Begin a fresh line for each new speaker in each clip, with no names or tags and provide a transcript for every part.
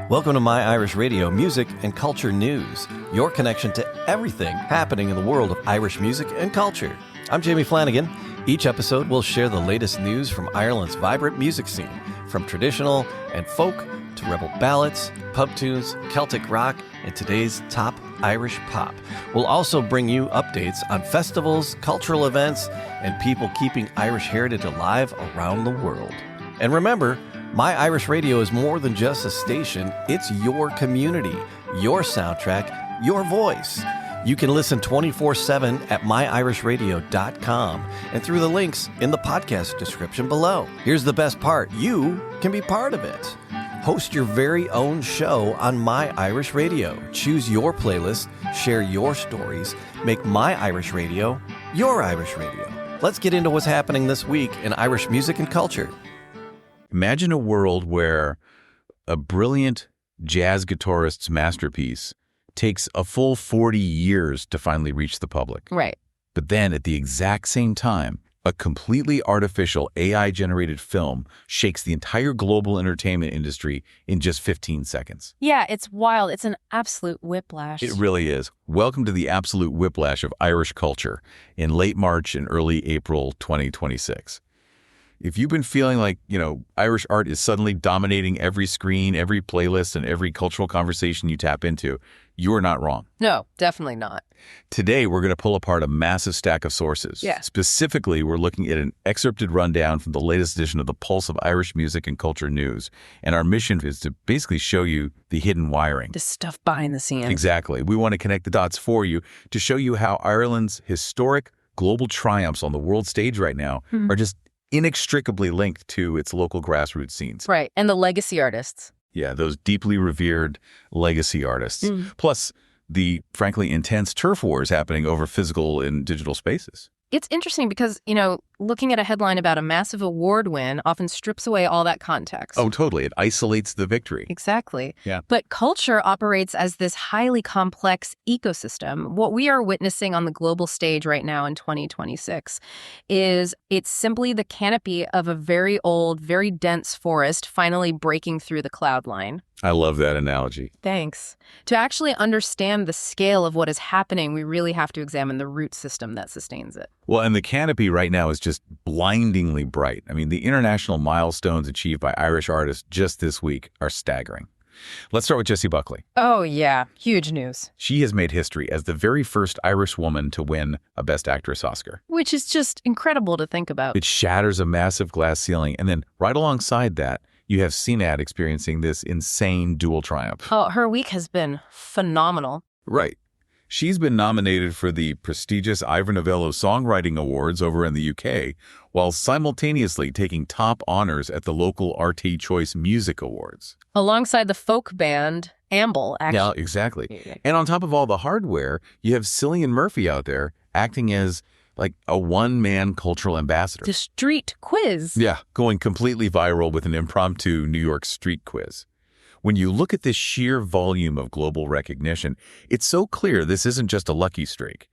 Welcome to My Irish Radio, music and culture news, your connection to everything happening in the world of Irish music and culture. I'm Jamie Flanagan. Each episode will share the latest news from Ireland's vibrant music scene, from traditional and folk to rebel ballads, pub tunes, Celtic rock, and today's top Irish pop. We'll also bring you updates on festivals, cultural events, and people keeping Irish heritage alive around the world. And remember, My Irish Radio is more than just a station. It's your community, your soundtrack, your voice. You can listen 24/7 at myirishradio.com and through the links in the podcast description below. Here's the best part. You can be part of it. Host your very own show on My Irish Radio. Choose your playlist, share your stories, make My Irish Radio your Irish Radio. Let's get into what's happening this week in Irish music and culture.
Imagine a world where a brilliant jazz guitarist's masterpiece takes a full 40 years to finally reach the public.
Right.
But then at the exact same time, a completely artificial AI-generated film shakes the entire global entertainment industry in just 15 seconds.
Yeah, it's wild. It's an absolute whiplash.
It really is. Welcome to the absolute whiplash of Irish culture in late March and early April 2026. If you've been feeling like, Irish art is suddenly dominating every screen, every playlist, and every cultural conversation you tap into, you're not wrong.
No, definitely not.
Today, we're going to pull apart a massive stack of sources.
Yeah.
Specifically, we're looking at an excerpted rundown from the latest edition of the Pulse of Irish Music and Culture News. And our mission is to basically show you the hidden wiring.
The stuff behind the scenes.
Exactly. We want to connect the dots for you to show you how Ireland's historic global triumphs on the world stage right now are just inextricably linked to its local grassroots scenes.
Right. And the legacy artists.
Yeah, those deeply revered legacy artists. Plus the, frankly, intense turf wars happening over physical and digital spaces.
It's interesting because, looking at a headline about a massive award win often strips away all that context.
Oh, totally. It isolates the victory.
Exactly.
Yeah.
But culture operates as this highly complex ecosystem. What we are witnessing on the global stage right now in 2026 is it's simply the canopy of a very old, very dense forest finally breaking through the cloud line.
I love that analogy.
Thanks. To actually understand the scale of what is happening, we really have to examine the root system that sustains it.
Well, and the canopy right now is just blindingly bright. I mean, the international milestones achieved by Irish artists just this week are staggering. Let's start with Jesse Buckley.
Oh, yeah. Huge news.
She has made history as the very first Irish woman to win a Best Actress Oscar.
Which is just incredible to think about.
It shatters a massive glass ceiling. And then right alongside that, you have CNAD experiencing this insane dual triumph.
Oh, her week has been phenomenal.
Right. She's been nominated for the prestigious Ivor Novello Songwriting Awards over in the UK, while simultaneously taking top honors at the local RT Choice Music Awards.
Alongside the folk band Amble, actually.
Yeah, exactly. And on top of all the hardware, you have Cillian Murphy out there acting as like a one-man cultural ambassador.
The street quiz.
Yeah, going completely viral with an impromptu New York street quiz. When you look at this sheer volume of global recognition, it's so clear this isn't just a lucky streak.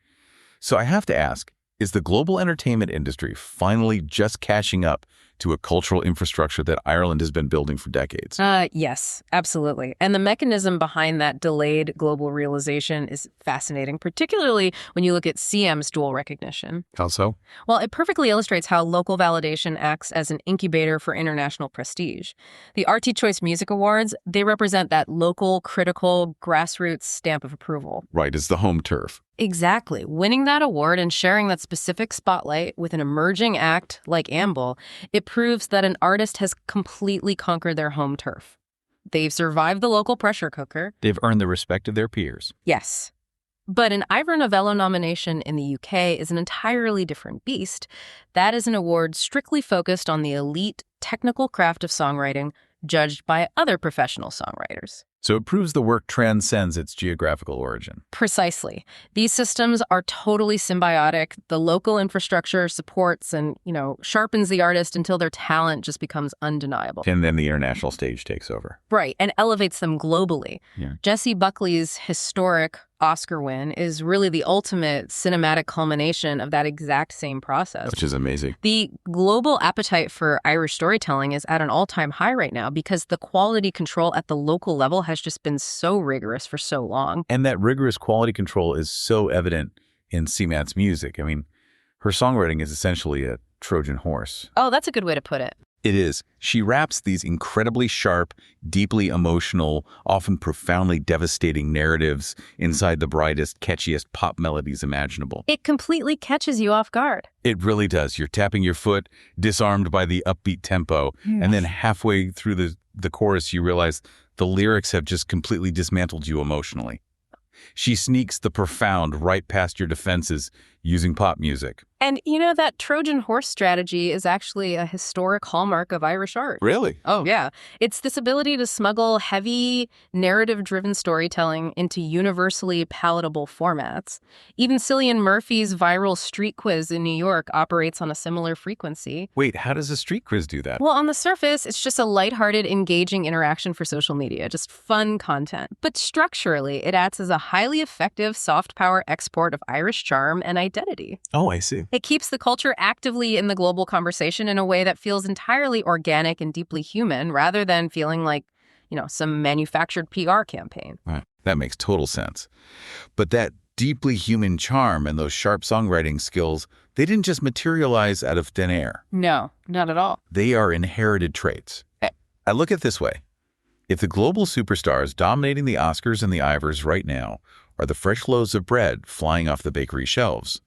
So I have to ask, is the global entertainment industry finally just catching up to a cultural infrastructure that Ireland has been building for decades?
Yes, absolutely. And the mechanism behind that delayed global realization is fascinating, particularly when you look at CM's dual recognition.
How so?
Well, it perfectly illustrates how local validation acts as an incubator for international prestige. The RT Choice Music Awards, they represent that local, critical, grassroots stamp of approval.
Right, it's the home turf.
Exactly. Winning that award and sharing that specific spotlight with an emerging act like Amble, it proves that an artist has completely conquered their home turf. They've survived the local pressure cooker.
They've earned the respect of their peers.
Yes. But an Ivor Novello nomination in the UK is an entirely different beast. That is an award strictly focused on the elite technical craft of songwriting, judged by other professional songwriters.
So it proves the work transcends its geographical origin.
Precisely. These systems are totally symbiotic. The local infrastructure supports and, sharpens the artist until their talent just becomes undeniable.
And then the international stage takes over.
Right, and elevates them globally.
Yeah.
Jesse Buckley's historic Oscar win is really the ultimate cinematic culmination of that exact same process.
Which is amazing.
The global appetite for Irish storytelling is at an all-time high right now because the quality control at the local level has just been so rigorous for so long.
And that rigorous quality control is so evident in Seamat's music. I mean, her songwriting is essentially a Trojan horse.
Oh, that's a good way to put it.
It is. She raps these incredibly sharp, deeply emotional, often profoundly devastating narratives inside the brightest, catchiest pop melodies imaginable.
It completely catches you off guard.
It really does. You're tapping your foot, disarmed by the upbeat tempo, and then halfway through the chorus, you realize the lyrics have just completely dismantled you emotionally. She sneaks the profound right past your defenses using pop music.
And you know, that Trojan horse strategy is actually a historic hallmark of Irish art.
Really?
Oh, yeah. It's this ability to smuggle heavy, narrative-driven storytelling into universally palatable formats. Even Cillian Murphy's viral street quiz in New York operates on a similar frequency.
Wait, how does a street quiz do that?
Well, on the surface, it's just a lighthearted, engaging interaction for social media, just fun content. But structurally, it acts as a highly effective soft power export of Irish charm and identity.
Oh, I see.
It keeps the culture actively in the global conversation in a way that feels entirely organic and deeply human, rather than feeling like, some manufactured PR campaign.
Right. That makes total sense. But that deeply human charm and those sharp songwriting skills, they didn't just materialize out of thin air.
No, not at all.
They are inherited traits. I look at it this way. If the global superstars dominating the Oscars and the Ivors right now are the fresh loaves of bread flying off the bakery shelves,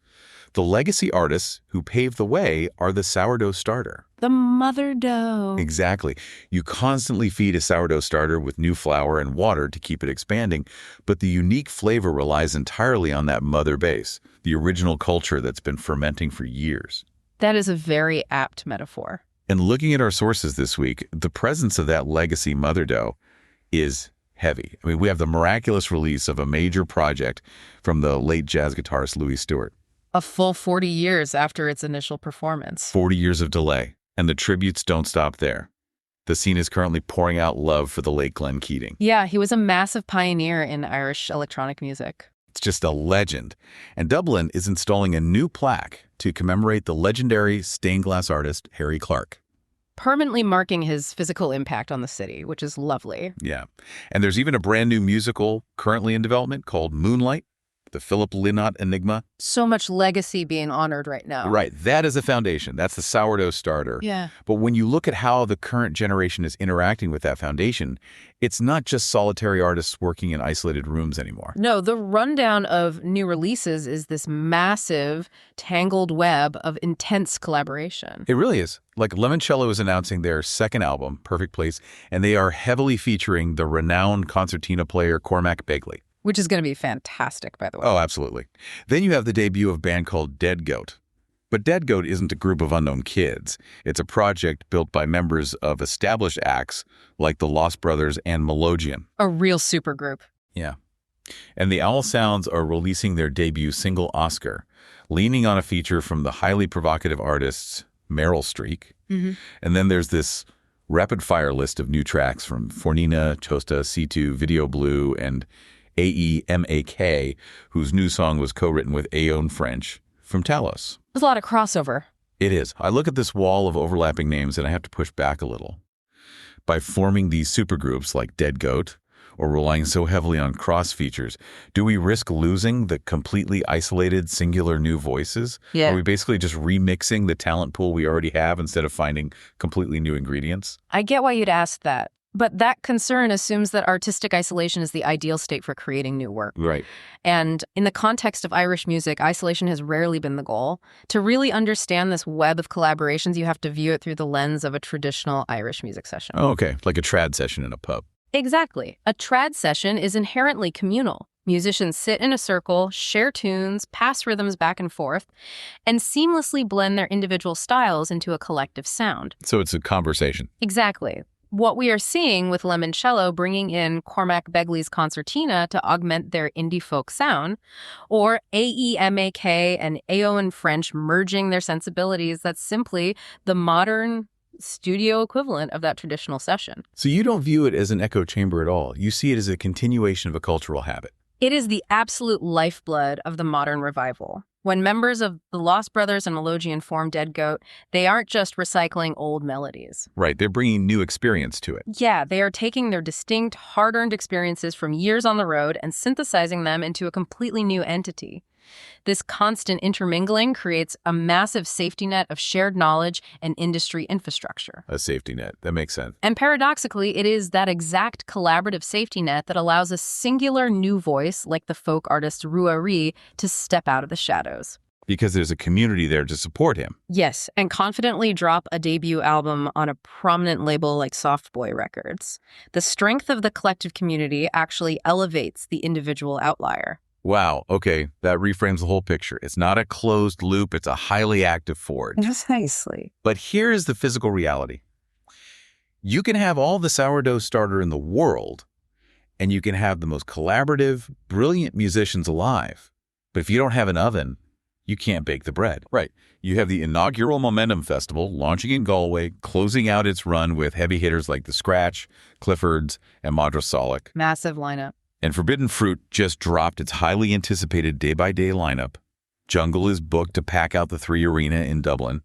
the legacy artists who paved the way are the sourdough starter.
The mother dough.
Exactly. You constantly feed a sourdough starter with new flour and water to keep it expanding, but the unique flavor relies entirely on that mother base, the original culture that's been fermenting for years.
That is a very apt metaphor.
And looking at our sources this week, the presence of that legacy mother dough is heavy. I mean, we have the miraculous release of a major project from the late jazz guitarist Louis Stewart.
A full 40 years after its initial performance.
40 years of delay, and the tributes don't stop there. The scene is currently pouring out love for the late Glenn Keating.
Yeah, he was a massive pioneer in Irish electronic music.
It's just a legend. And Dublin is installing a new plaque to commemorate the legendary stained glass artist Harry Clark.
Permanently marking his physical impact on the city, which is lovely.
Yeah. And there's even a brand new musical currently in development called Moonlight, the Philip Lynott enigma.
So much legacy being honored right now.
Right. That is the foundation. That's the sourdough starter.
Yeah.
But when you look at how the current generation is interacting with that foundation, it's not just solitary artists working in isolated rooms anymore.
No, the rundown of new releases is this massive, tangled web of intense collaboration.
It really is. Like Limoncello is announcing their second album, Perfect Place, and they are heavily featuring the renowned concertina player Cormac Begley.
Which is going to be fantastic, by the way.
Oh, absolutely. Then you have the debut of a band called Dead Goat. But Dead Goat isn't a group of unknown kids. It's a project built by members of established acts like the Lost Brothers and Melodeon.
A real supergroup.
Yeah. And the Owl Sounds are releasing their debut single, Oscar, leaning on a feature from the highly provocative artists Meryl Streak.
Mm-hmm.
And then there's this rapid-fire list of new tracks from Fornina, Chosta, C2, Video Blue, and AEMAK, whose new song was co-written with Aeon French from Talos.
There's a lot of crossover.
It is. I look at this wall of overlapping names and I have to push back a little. By forming these supergroups like Dead Goat, or relying so heavily on cross features, do we risk losing the completely isolated, singular new voices?
Yeah.
Are we basically just remixing the talent pool we already have instead of finding completely new ingredients?
I get why you'd ask that. But that concern assumes that artistic isolation is the ideal state for creating new work.
Right.
And in the context of Irish music, isolation has rarely been the goal. To really understand this web of collaborations, you have to view it through the lens of a traditional Irish music session.
Oh, okay. Like a trad session in a pub.
Exactly. A trad session is inherently communal. Musicians sit in a circle, share tunes, pass rhythms back and forth, and seamlessly blend their individual styles into a collective sound.
So it's a conversation.
Exactly. What we are seeing with Limoncello bringing in Cormac Begley's concertina to augment their indie folk sound, or AEMAK and Aeon French merging their sensibilities, that's simply the modern studio equivalent of that traditional session.
So you don't view it as an echo chamber at all. You see it as a continuation of a cultural habit.
It is the absolute lifeblood of the modern revival. When members of the Lost Brothers and Elogian form Dead Goat, they aren't just recycling old melodies.
Right, they're bringing new experience to it.
Yeah, they are taking their distinct, hard-earned experiences from years on the road and synthesizing them into a completely new entity. This constant intermingling creates a massive safety net of shared knowledge and industry infrastructure.
A safety net. That makes sense.
And paradoxically, it is that exact collaborative safety net that allows a singular new voice, like the folk artist Ruari, to step out of the shadows.
Because there's a community there to support him.
Yes, and confidently drop a debut album on a prominent label like Soft Boy Records. The strength of the collective community actually elevates the individual outlier.
Wow, okay, that reframes the whole picture. It's not a closed loop, it's a highly active forge.
Precisely.
But here is the physical reality. You can have all the sourdough starter in the world, and you can have the most collaborative, brilliant musicians alive. But if you don't have an oven, you can't bake the bread. Right. You have the inaugural Momentum Festival launching in Galway, closing out its run with heavy hitters like The Scratch, Cliffords, and Madrasalic.
Massive lineup.
And Forbidden Fruit just dropped its highly anticipated day-by-day lineup. Jungle is booked to pack out the 3 Arena in Dublin.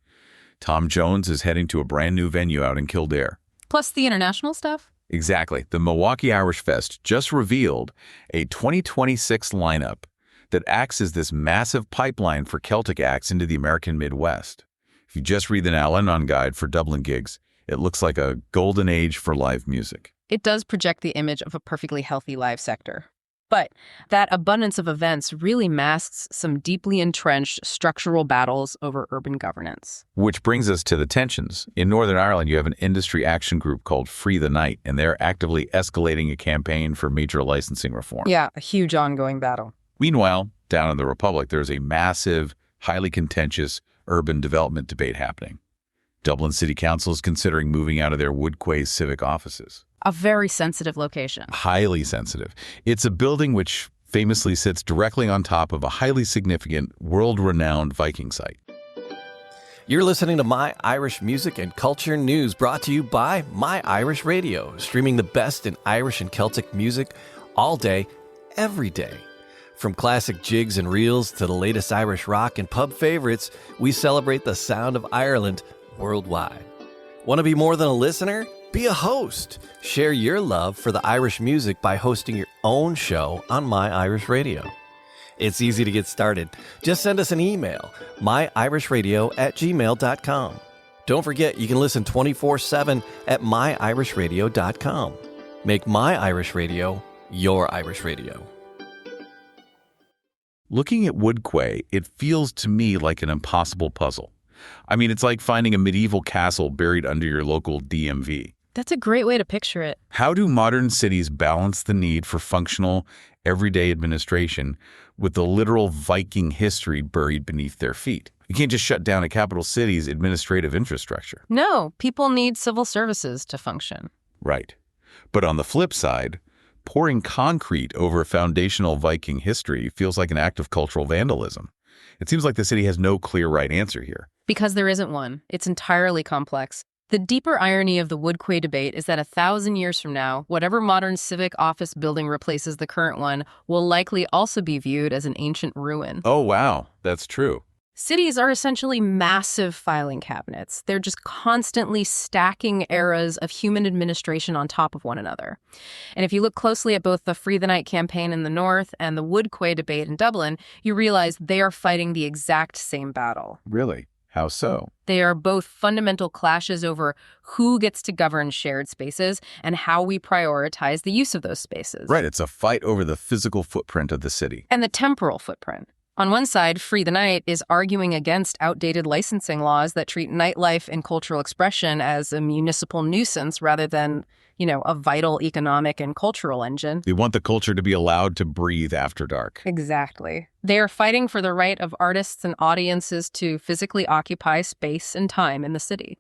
Tom Jones is heading to a brand new venue out in Kildare.
Plus the international stuff?
Exactly. The Milwaukee Irish Fest just revealed a 2026 lineup that acts as this massive pipeline for Celtic acts into the American Midwest. If you just read the Now Lennon guide for Dublin gigs, it looks like a golden age for live music.
It does project the image of a perfectly healthy live sector. But that abundance of events really masks some deeply entrenched structural battles over urban governance.
Which brings us to the tensions. In Northern Ireland, you have an industry action group called Free the Night, and they're actively escalating a campaign for major licensing reform.
Yeah, a huge ongoing battle.
Meanwhile, down in the Republic, there's a massive, highly contentious urban development debate happening. Dublin City Council is considering moving out of their Woodquay civic offices.
A very sensitive location.
Highly sensitive. It's a building which famously sits directly on top of a highly significant, world-renowned Viking site.
You're listening to My Irish Music and Culture News, brought to you by My Irish Radio, streaming the best in Irish and Celtic music all day, every day. From classic jigs and reels to the latest Irish rock and pub favorites, we celebrate the sound of Ireland worldwide. Want to be more than a listener? Be a host. Share your love for the Irish music by hosting your own show on My Irish Radio. It's easy to get started. Just send us an email, myirishradio@gmail.com. Don't forget, you can listen 24/7 at myirishradio.com. Make My Irish Radio your Irish Radio.
Looking at Woodquay, it feels to me like an impossible puzzle. I mean, it's like finding a medieval castle buried under your local DMV.
That's a great way to picture it.
How do modern cities balance the need for functional, everyday administration with the literal Viking history buried beneath their feet? You can't just shut down a capital city's administrative infrastructure.
No, people need civil services to function.
Right. But on the flip side, pouring concrete over foundational Viking history feels like an act of cultural vandalism. It seems like the city has no clear right answer here.
Because there isn't one. It's entirely complex. The deeper irony of the Woodquay debate is that 1,000 years from now, whatever modern civic office building replaces the current one will likely also be viewed as an ancient ruin.
Oh, wow. That's true.
Cities are essentially massive filing cabinets. They're just constantly stacking eras of human administration on top of one another. And if you look closely at both the Free the Night campaign in the north and the Woodquay debate in Dublin, you realize they are fighting the exact same battle.
Really? How so?
They are both fundamental clashes over who gets to govern shared spaces and how we prioritize the use of those spaces.
Right, it's a fight over the physical footprint of the city.
And the temporal footprint. On one side, Free the Night is arguing against outdated licensing laws that treat nightlife and cultural expression as a municipal nuisance rather than, a vital economic and cultural engine.
They want the culture to be allowed to breathe after dark.
Exactly. They are fighting for the right of artists and audiences to physically occupy space and time in the city.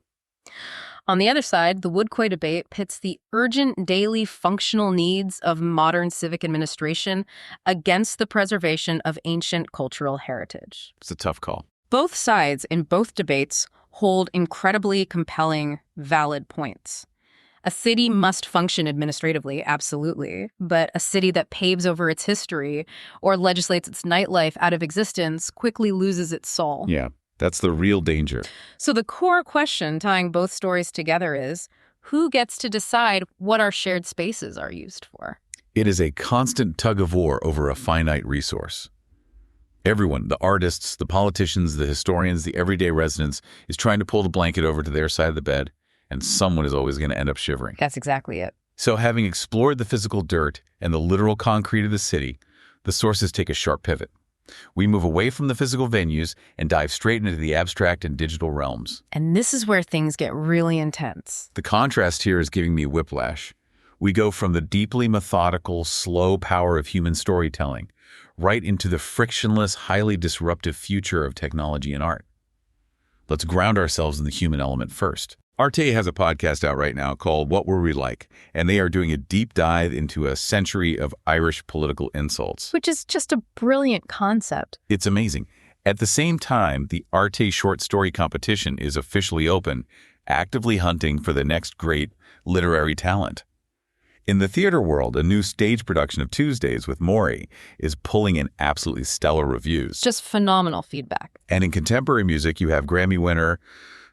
On the other side, the Woodquay debate pits the urgent daily functional needs of modern civic administration against the preservation of ancient cultural heritage.
It's a tough call.
Both sides in both debates hold incredibly compelling, valid points. A city must function administratively, absolutely, but a city that paves over its history or legislates its nightlife out of existence quickly loses its soul.
Yeah, that's the real danger.
So the core question tying both stories together is, who gets to decide what our shared spaces are used for?
It is a constant tug-of-war over a finite resource. Everyone, the artists, the politicians, the historians, the everyday residents, is trying to pull the blanket over to their side of the bed, and someone is always going to end up shivering.
That's exactly it.
So having explored the physical dirt and the literal concrete of the city, the sources take a sharp pivot. We move away from the physical venues and dive straight into the abstract and digital realms.
And this is where things get really intense.
The contrast here is giving me whiplash. We go from the deeply methodical, slow power of human storytelling right into the frictionless, highly disruptive future of technology and art. Let's ground ourselves in the human element first. Arte has a podcast out right now called What Were We Like? And they are doing a deep dive into a century of Irish political insults.
Which is just a brilliant concept.
It's amazing. At the same time, the Arte short story competition is officially open, actively hunting for the next great literary talent. In the theater world, a new stage production of Tuesdays with Maury is pulling in absolutely stellar reviews.
Just phenomenal feedback.
And in contemporary music, you have Grammy winner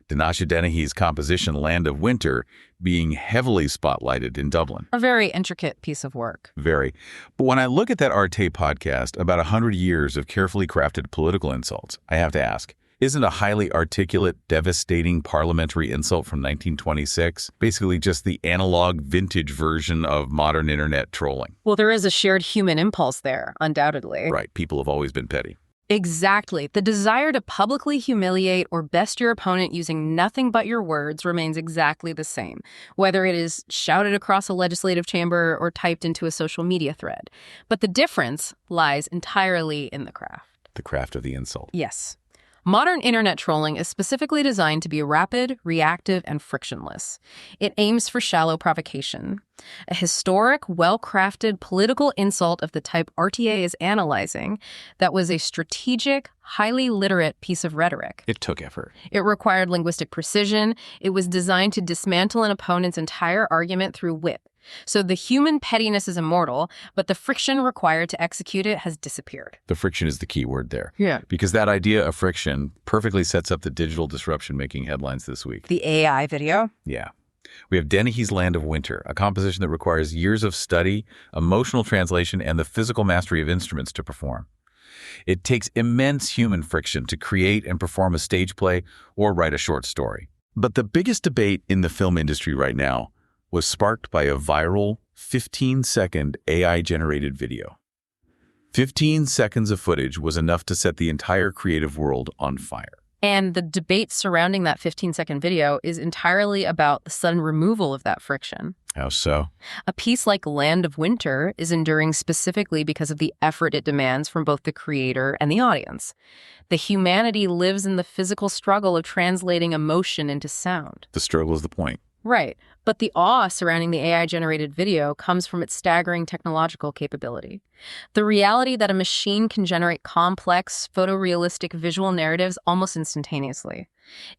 Dinasha Dennehy's composition Land of Winter being heavily spotlighted in Dublin.
A very intricate piece of work.
Very. But when I look at that Arte podcast, about 100 years of carefully crafted political insults, I have to ask, isn't a highly articulate, devastating parliamentary insult from 1926 basically just the analog vintage version of modern internet trolling?
Well, there is a shared human impulse there, undoubtedly.
Right. People have always been petty.
Exactly. The desire to publicly humiliate or best your opponent using nothing but your words remains exactly the same, whether it is shouted across a legislative chamber or typed into a social media thread. But the difference lies entirely in the craft.
The craft of the insult.
Yes. Modern internet trolling is specifically designed to be rapid, reactive, and frictionless. It aims for shallow provocation. A historic, well-crafted political insult of the type RTA is analyzing that was a strategic, highly literate piece of rhetoric.
It took effort.
It required linguistic precision. It was designed to dismantle an opponent's entire argument through wit. So the human pettiness is immortal, but the friction required to execute it has disappeared.
The friction is the key word there.
Yeah.
Because that idea of friction perfectly sets up the digital disruption making headlines this week.
The AI video?
Yeah. We have Dennehy's Land of Winter, a composition that requires years of study, emotional translation, and the physical mastery of instruments to perform. It takes immense human friction to create and perform a stage play or write a short story. But the biggest debate in the film industry right now was sparked by a viral 15-second AI-generated video. 15 seconds of footage was enough to set the entire creative world on fire.
And the debate surrounding that 15-second video is entirely about the sudden removal of that friction.
How so?
A piece like Land of Winter is enduring specifically because of the effort it demands from both the creator and the audience. The humanity lives in the physical struggle of translating emotion into sound.
The struggle is the point.
Right. But the awe surrounding the AI-generated video comes from its staggering technological capability. The reality that a machine can generate complex, photorealistic visual narratives almost instantaneously.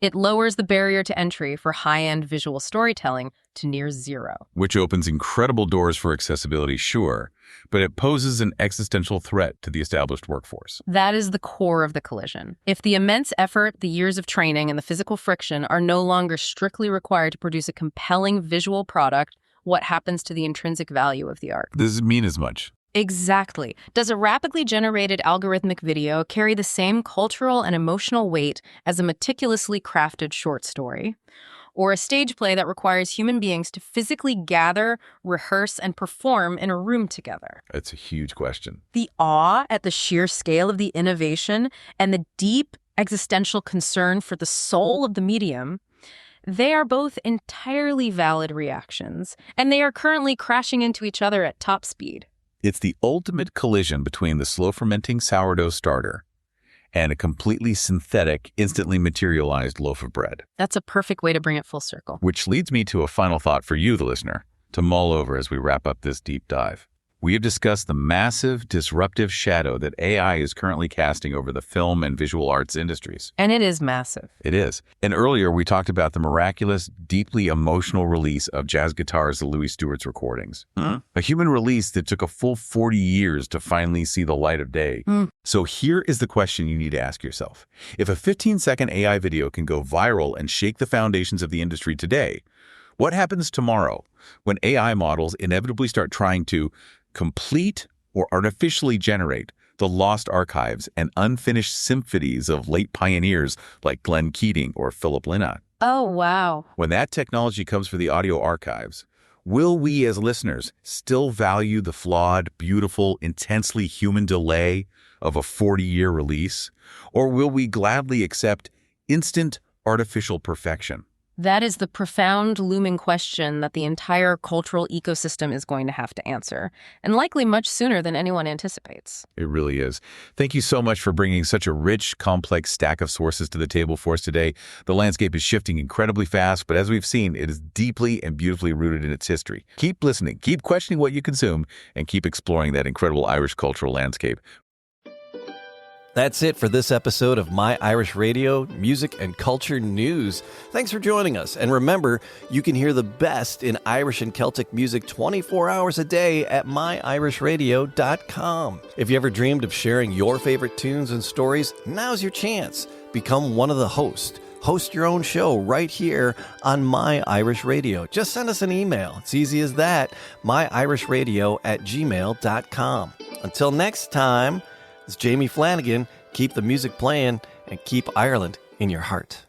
It lowers the barrier to entry for high-end visual storytelling to near zero.
Which opens incredible doors for accessibility, sure, but it poses an existential threat to the established workforce.
That is the core of the collision. If the immense effort, the years of training, and the physical friction are no longer strictly required to produce a compelling visual product, what happens to the intrinsic value of the art?
Does it mean as much?
Exactly. Does a rapidly generated algorithmic video carry the same cultural and emotional weight as a meticulously crafted short story? Or a stage play that requires human beings to physically gather, rehearse, and perform in a room together?
It's a huge question.
The awe at the sheer scale of the innovation and the deep existential concern for the soul of the medium, they are both entirely valid reactions, and they are currently crashing into each other at top speed.
It's the ultimate collision between the slow-fermenting sourdough starter and a completely synthetic, instantly materialized loaf of bread.
That's a perfect way to bring it full circle.
Which leads me to a final thought for you, the listener, to mull over as we wrap up this deep dive. We have discussed the massive, disruptive shadow that AI is currently casting over the film and visual arts industries.
And it is massive.
It is. And earlier, we talked about the miraculous, deeply emotional release of jazz guitarist Louis Stewart's recordings. A human release that took a full 40 years to finally see the light of day. So here is the question you need to ask yourself. If a 15-second AI video can go viral and shake the foundations of the industry today, what happens tomorrow when AI models inevitably start trying to complete or artificially generate the lost archives and unfinished symphonies of late pioneers like Glenn Keating or Philip Lynott?
Oh, wow.
When that technology comes for the audio archives, will we as listeners still value the flawed, beautiful, intensely human delay of a 40-year release? Or will we gladly accept instant artificial perfection?
That is the profound, looming question that the entire cultural ecosystem is going to have to answer, and likely much sooner than anyone anticipates.
It really is. Thank you so much for bringing such a rich, complex stack of sources to the table for us today. The landscape is shifting incredibly fast, but as we've seen, it is deeply and beautifully rooted in its history. Keep listening, keep questioning what you consume, and keep exploring that incredible Irish cultural landscape.
That's it for this episode of My Irish Radio, Music and Culture News. Thanks for joining us. And remember, you can hear the best in Irish and Celtic music 24 hours a day at myirishradio.com. If you ever dreamed of sharing your favorite tunes and stories, now's your chance. Become one of the hosts. Host your own show right here on My Irish Radio. Just send us an email. It's easy as that. myirishradio@gmail.com. Until next time, it's Jamie Flanagan. Keep the music playing and keep Ireland in your heart.